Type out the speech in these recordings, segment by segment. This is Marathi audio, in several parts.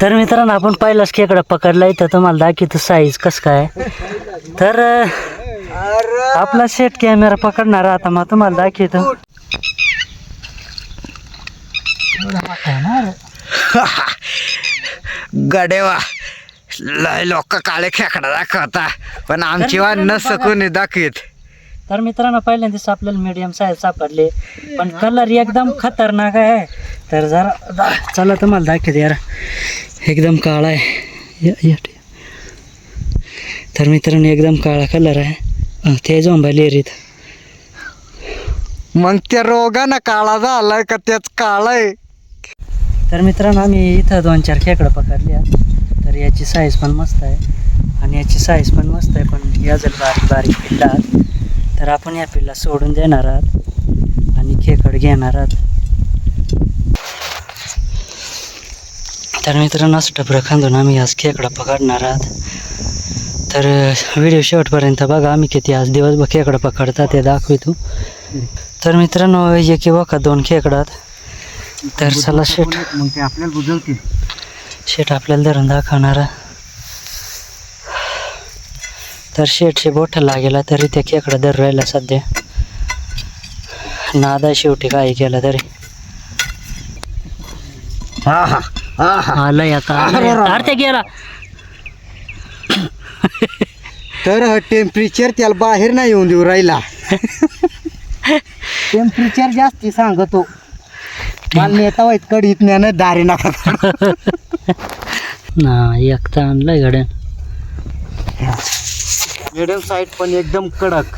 तर मित्रांनो आपण पहिलाच खेकडा पकडला इथं तुम्हाला दाखवतो साईज कसं काय. तर आपला सेट कॅमेरा पकडणार आता मग तुम्हाला दाखवतो. गडेवा लय लोक काळे खेकडा दाखवता पण आमची वाट नसतं कोणी दाखवीत. तर मित्रांनो पहिल्यांदाच आपल्याला मीडियम साईज सापडले पण कलर एकदम खतरनाक आहे. तर जरा चला तुम्हाला दाखवते यार एकदम काळा आहे. तर मित्रांनो एकदम काळा कलर आहे ते झोंबायला येरीत. मग त्या रोगानं काळा झालाय का त्याच काळा आहे. तर मित्रांनो आम्ही इथं 2-4 खेकडं पकडली. तर याची साईज पण मस्त आहे आणि याची साईज पण मस्त आहे. पण या जर बारीक बारीक पिल्ला आहात तर आपण या पिल्ला सोडून देणार आहात आणि खेकड घेणार आहात. तर मित्रांनो असं टपरं खांदून आम्ही आज खेकडा पकडणार आहात. तर व्हिडिओ शेवटपर्यंत बघा आम्ही किती आज दिवसभर खेकडा पकडतात ते दाखवतो. तर मित्रांनो एक बघा 2 खेकडात. तर चला शेट मग ते आपल्याला बुजवतील. शेट आपल्याला धरून दाखवणार. तर शेटचे बोट लागेला तरी त्या खेकडा धर राहिला सध्या नादा शेवटी काही केला तरी. आलंय आता ते गेला. तर टेम्परेचर त्याला बाहेर नाही येऊन देऊ राहिला. टेम्परेचर जास्ती सांगतो मला नेता वाईट कडीत ज्ञान दारी नका ना एकटा आणलंय गड्या. मिडियम साईड पण एकदम कडक.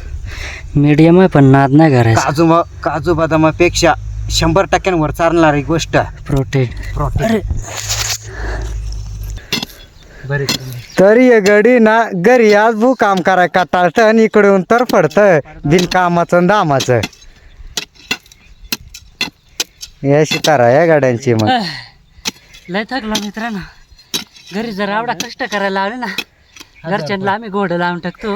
मीडियम आहे पण नाद नाही करायचा. काजू बदामापेक्षा 100% चालणारी गोष्ट प्रोटीन. तरी हे गडी ना घरी आज भू काम कराय काटाळत आणि इकडून तर पडत बिनकामाचं दामाचं. याशी करा या गाड्यांची. मग लय थकला मित्रांनो. घरी जर आवडा कष्ट करायला लावले ना घरच्यांना आम्ही घोड लावून टाकतो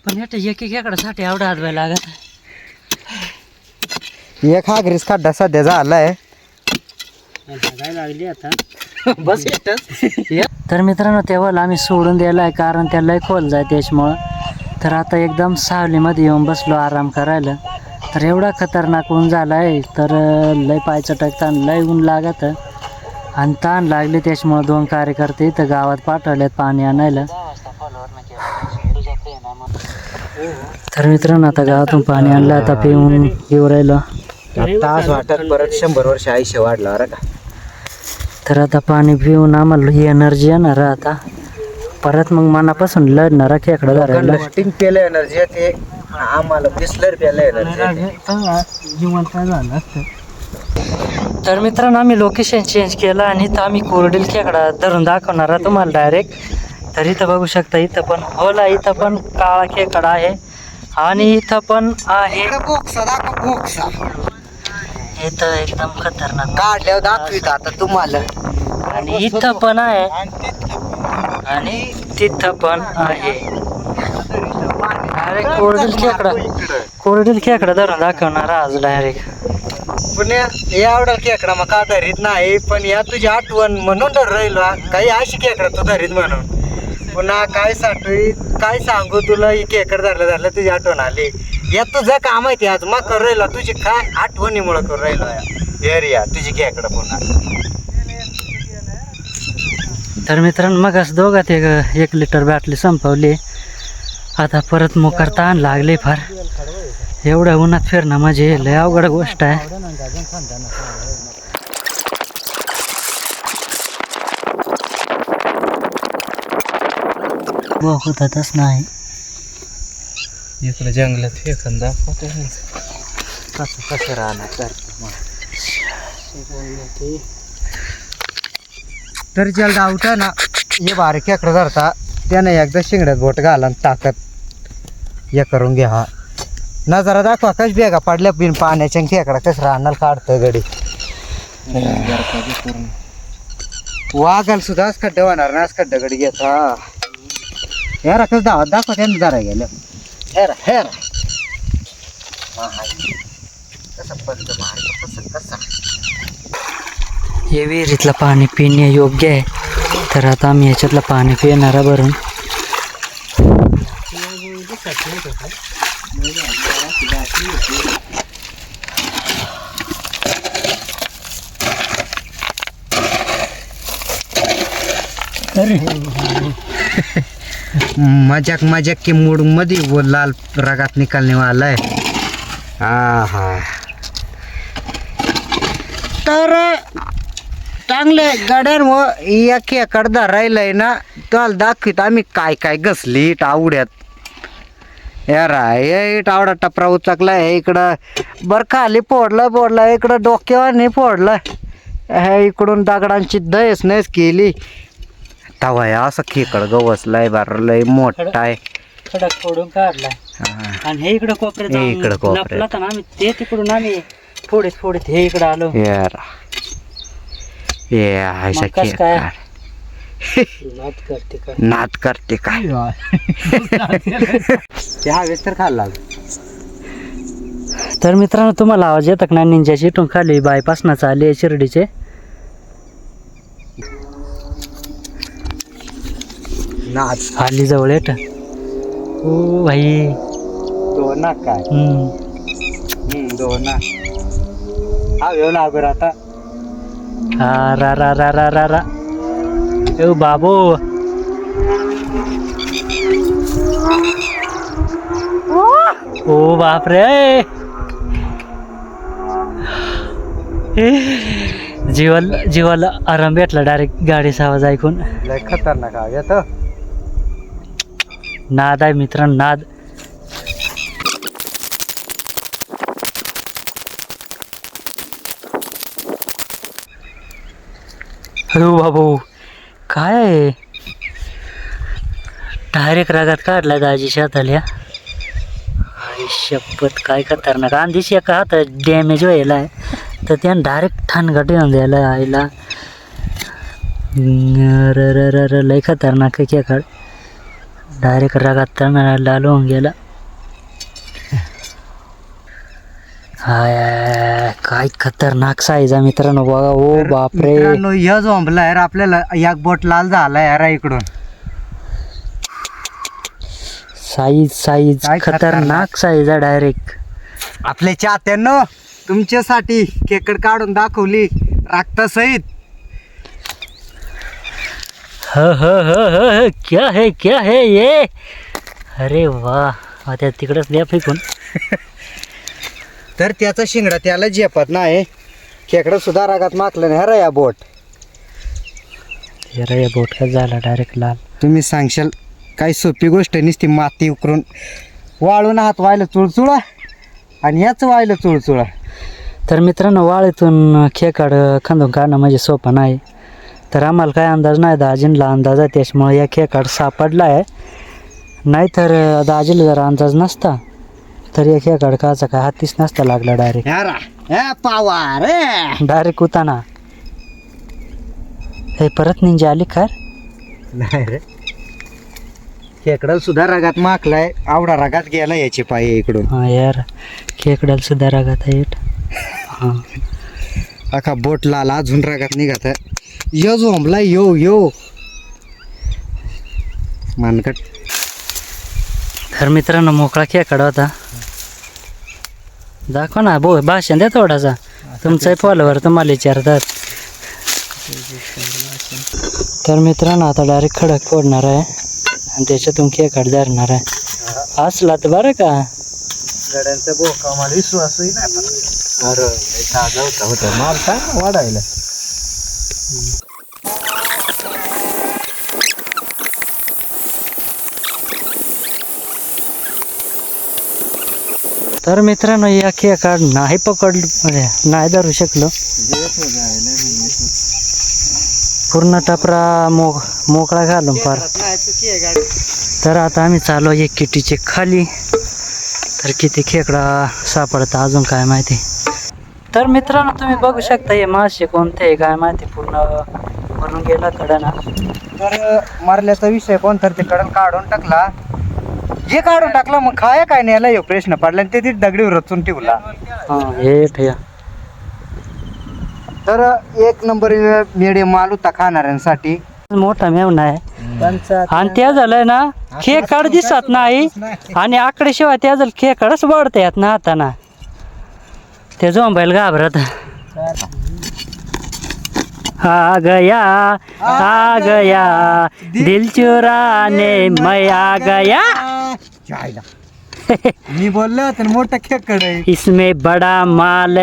पण एक एकासाठी आवडा हातवायला लागत. एक हागरीस खड्डा सध्या झालाय लागली आता बस. तर मित्रांनो तेव्हा आम्ही सोडून द्यायला आहे कारण त्याला लय खोल जाय त्याच्यामुळं. तर आता एकदम सावलीमध्ये येऊन बसलो आराम करायला. तर एवढा खतरनाक ऊन झाला आहे तर लय पायचं टाकताना लय ऊन लागत आणि ताण लागले. त्याच्यामुळं 2 कार्यकर्ते इथं गावात पाठवलेत पाणी आणायला. तर मित्रांनो आता गावातून पाणी आणलं आता पिऊन घेऊ राहिलं. तास वाटत परत 100 वर्ष आयुष्य वाढलं बरं का. तर आता पाणी पिऊन आम्हाला एनर्जी येणार आता परत मग मनापासून लढणार खेकडा धरायला. स्टिंग पेलं एनर्जी ते आम्हाला बिस्लर पेलं एनर्जी जिवंत झालं असतं. तर मित्रांनो आम्ही लोकेशन चेंज केलं आणि इथं आम्ही कोरडील खेकडा धरून दाखवणार आहे तुम्हाला डायरेक्ट. तर इथं बघू शकता इथं पण होला इथं पण काळा खेकडा आहे आणि इथं पण आहे. इथं एकदम खतरनाक काढल्यावर दाखवित आता तुम्हाला. आणि इथं पण आहे आणि तिथं पण आहे. अरे कोरडील खेकडा धरून दाखवणार आज डायरेक्ट. पुण्या एवढा खेकडा मग का धरीत नाही पण या तुझी आठवण म्हणून धर राहिलो. काही अशी खेकडा तू धरीत म्हणून पुन्हा काय काय सांगू तुला. ही खेकड धरलं तुझी आठवण आली. या तुझं काम आहे ते आज मग करू राहिला तुझी काय आठवणीमुळे करू राहिलो एरिया तुझी खेकडा पुन्हा. तर मित्रांनो मग असं दोघात 1 लिटर बाटली संपवली. आता परत मोकार ताण लागले फार. एवढ्या उन्हात फिरणं म्हणजे लय अवघड गोष्ट आहे. होतातच नाही इकडे जंगलात फेकून दाखवतो कसं राहणार. तर ज्याला धावता ना हे बारीक खेकडं धरता त्याने एकदा शिंगड्यात बोट घाला ताकद हे करून घ्या. हा नजारा दाखवा कश बेगा पडल्या बिन पाण्याच्या खेकडा कसं राहणार काढतं गडी. वाघाला सुद्धा आज खड्डे होणार ना. आज खड्डा गडी घेत हा यार कसं दाखवा त्यांनी जरा गेलं हेर हेर कसं पडतं कसा हे विहिरीतलं पाणी पिणे योग्य आहे. तर आता आम्ही याच्यातलं पाणी पिणार भरून. मजाक मजाक के मूड मध्ये वो लाल रगात निकालने वाला है. हा तर चांगले गड्यान व या खेकड धरायलाय ना, तुला दाखवित आम्ही काय काय घसली आवड्यात. यारा हे आवडा टपरा उचकलाय इकडं, बर खाली फोडला इकडं डोक्यावर नाही फोडलं. हे इकडून दगडांची दयच नाहीच केली. तवा असं खेकड गवसलाय बार लय मोठा आहे. खडक फोडून काढलाय. आणि हे इकडं कोपऱ्यात हे इकडं कोपऱ्यात. लपला तर आम्ही ते तिकडून आम्ही फोडीत हे इकडं आलो. यारा मग कसं काय? नाद करते काय ते हवेस तर खाल्ला. तर मित्रांनो, तुम्हाला आवाज येतात ना निंजाची इथून खाली बायपासनाच आले शिर्डीचे. नाद खाली जवळ येत. ओ भाई तो ना काय दोन हा येऊ लागू आता. हा रा रा रा रा रा रा. ए बाबू ओ बापरे. जीवाला आराम भेटला डायरेक्ट गाडीचा आवाज ऐकून. लय खतरनाक आवाज येत. नाद आहे मित्रांनो, नाद. हो बाबू काय आहे? डायरेक्ट रागात काढला दाजी शेताल्या. शपथ काय खतरनाक. आंधीशी एका हात डॅमेज व्हायला आहे तर त्यानं डायरेक्ट ठाणगट येऊन द्यायला आईला. लय खतरनाक खेकड. डायरेक्ट रागात तळणारा लाल होऊन गेला. हाय काय खतरनाक साईज आहे मित्रांनो बघा. ओ बापरे. ह्या झोंबला यार आपल्याला एक बोट लाल झाला यार इकडून. साईज काय खतरनाक साईज आहे डायरेक्ट. आपल्या चाहत्यांनो तुमच्यासाठी खेकड काढून दाखवली रक्तासहित. क्या है ये. अरे वाह, त्या तिकडच द्या फेकून. तर त्याचा शिंगडा त्याला झेपत नाही. खेकडं सुद्धा रागात माकलं नाही. हरा या बोट या बोट का झाला डायरेक्ट लाल. तुम्ही सांगशाल काही सोपी गोष्ट नुसती माती उकरून वाळून हात व्हायला चुळचुळा आणि याच व्हायला चुळचुळा. तर मित्रांनो, वाळीतून खेकड खांदून काढणं म्हणजे सोपं नाही. तर आम्हाला काय अंदाज नाही, दाजींला अंदाज आहे त्याच्यामुळे या खेकड सापडला आहे. नाहीतर दाजीला जर अंदाज नसता तर या खेकड काचा काय हातीच नसता लागला. डायरेक्ट उताना. हे परत निंजा आली काय? नाही रे, खेकडाला सुद्धा रागात माकलाय. आवडा रागात गेला याची पाय इकडून. हा यार, खेकडाला सुद्धा रागात आहे. हा अखा बोट लाल अजून रागात निघत. यो झोंबला यो मानकट. तर मित्रांनो, मोकळा खेकडा होता. दाखवा ना भाषण द्या थोडासा. तुमचाही फॉलोवर तुम्हाला विचारतात. तर मित्रांनो, आता डायरेक्ट खडक फोडणार आहे आणि त्याच्यातून खेकड धरणार आहे. असला तर बरं का. गड्यांचा बोका मला विश्वासही नाही. अरे ताजा होता माल काय वाढायला. तर मित्रांनो, या खेकड नाही नाही धरू शकलो. पूर्ण टपरा मोकळा घालून फार. तर आता आम्ही चालू आहे किटीचे खाली. तर किती खेकडा सापडता अजून काय माहिती. तर मित्रांनो, तुम्ही बघू शकता हे मासे कोणते काय माहिती. पूर्ण भरून गेला कडना. तर मारल्याचा विषय कोण तर ते कडन काढून टाकला. जे काढून टाकला मग खाया काय नाही याला प्रश्न पडला आणि ते दगडीवर रचून ठेवला. हा हे ठेवा. तर एक नंबर मिडियम माल होता खाणाऱ्यांसाठी. मोठा मेवना आहे आणि त्या झालंय ना खेकड दिसत नाही आणि आकडे शिवाय त्या झालं खेकडच वाढते यात ना आता ना ते झोंबायला घाबरत. आ गया दिल चुराने मैं आ गया. मी बोललो तर मोठा खेकड आहे. इसमें बड़ा माल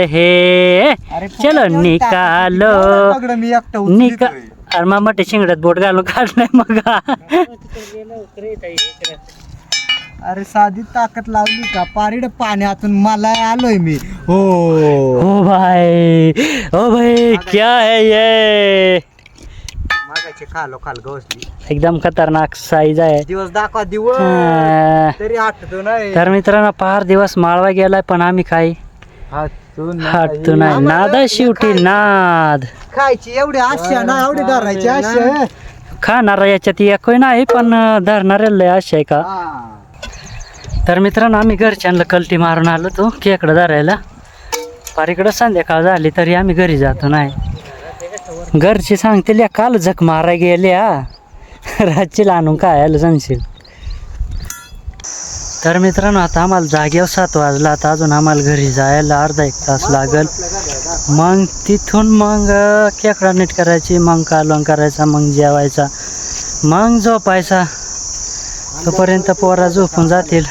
है चलो निकालो मी एकटा अरे मामा ते शिंगड्यात बोट घालून काढलाय मग. अरे साधी ताकद लावली का पारीड पाण्यातून मला आलोय मी. हो ओ भाई क्या है ये. मागाचे खालो खाल गवसली एकदम खतरनाक साईज आहे. दिवस दाखवा दिवस हा. तरी आठवतो नाही. तर मित्रांनो फार दिवस माळवा गेलाय पण आम्ही काही हटतो नाही. नादा शेवटी नाद. खायची एवढी आशा ना एवढी धरायची आशा. खाणारा याच्यात एकही नाही पण धरणाऱ्याला लय आशा आहे का. तर मित्रांनो आम्ही घरच्यांना कलटी मारून आलो तो खेकडं धरायला. फार इकडं संध्याकाळ झाली तरी आम्ही घरी जातो नाही. घरची सांगते काल झक मारा गेल्या रातची आणून काय आलं सांगशील. तर मित्रांनो आता आम्हाला जागेवर 7 वाजला. आता अजून आम्हाला घरी जायला अर्धा 1 तास लागल. मग तिथून मग खेकडा नीट करायची, मग कालवण करायचा, मग जेवायचा, मग झोपायचा. तोपर्यंत पोरा झोपून जातील.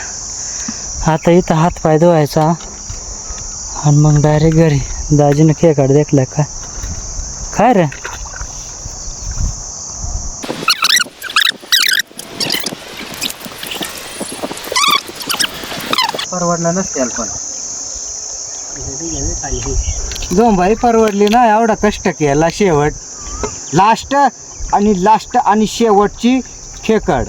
आता इथं हातपाय धुवायचा आणि मग डायरेक्ट घरी. दाजीनं खेकडा देखला काय रे. परवडला नसते पण जोंबाई परवडली ना. एवढा कष्ट केला शेवट लास्ट आणि शेवटची खेकड.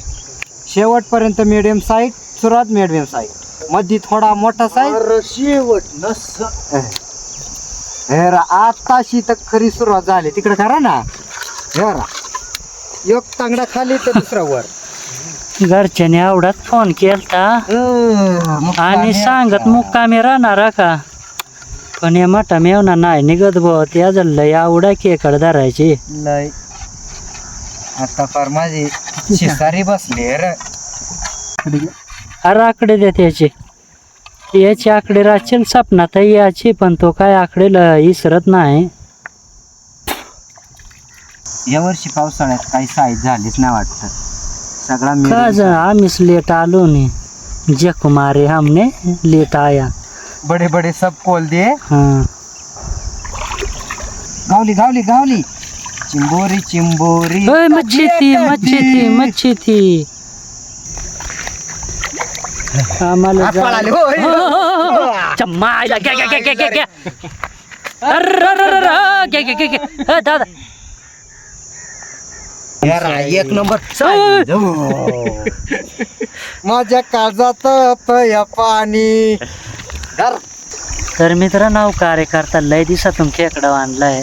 शेवटपर्यंत मिडियम साईज, सुरुवात मिडियम साईज, मध्ये थोडा मोठा साईज, शेवट आताशी तर खरी सुरुवात झाली. तिकडे करा ना. एक तांगडा खाली तर दुसरा वर. घरच्याने एवढाच फोन केलता आणि सांगत मुक्कामी राहणार का. पण या मोठा मेवना नाही निघत भाऊ. त्या झालं एवढा खेकड धरायची लय. आता फार माझी शिसारी बसली रे. अरे आकडे दे त्याचे. याची आकडे राहतील सपनात याची पण तो काय आकडे इसरत नाही. या वर्षी पावसाळ्यात काही साईज झालीच नाही वाटत. सगळा का आम्हीच लेट आलो नहीं. जख मारे हमने लेट आया. बड़े बड़े सब खोल दिए. हाँ गावली गावली गावली. चिंबोरी चिंबोरी. ओए मच्छी थी. आम्हाला पळाली होय. चम्मायला घ्या. अरे दादा एक नंबर माझ्या काळजात पया पाणी. तर मित्रांनो कार्यकर्ता लय दिवसातून खेकडा आणलाय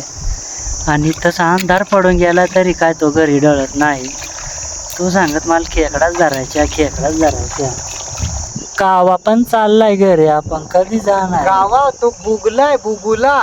आणि तसा अंधार पडून गेला तरी काय तो घरी डळत नाही. तो सांगत मला खेकडाच धरायच्या. कावा पण चाललाय घरी. आपण कधी जाणार गावा तो बुगलाय बुगुला.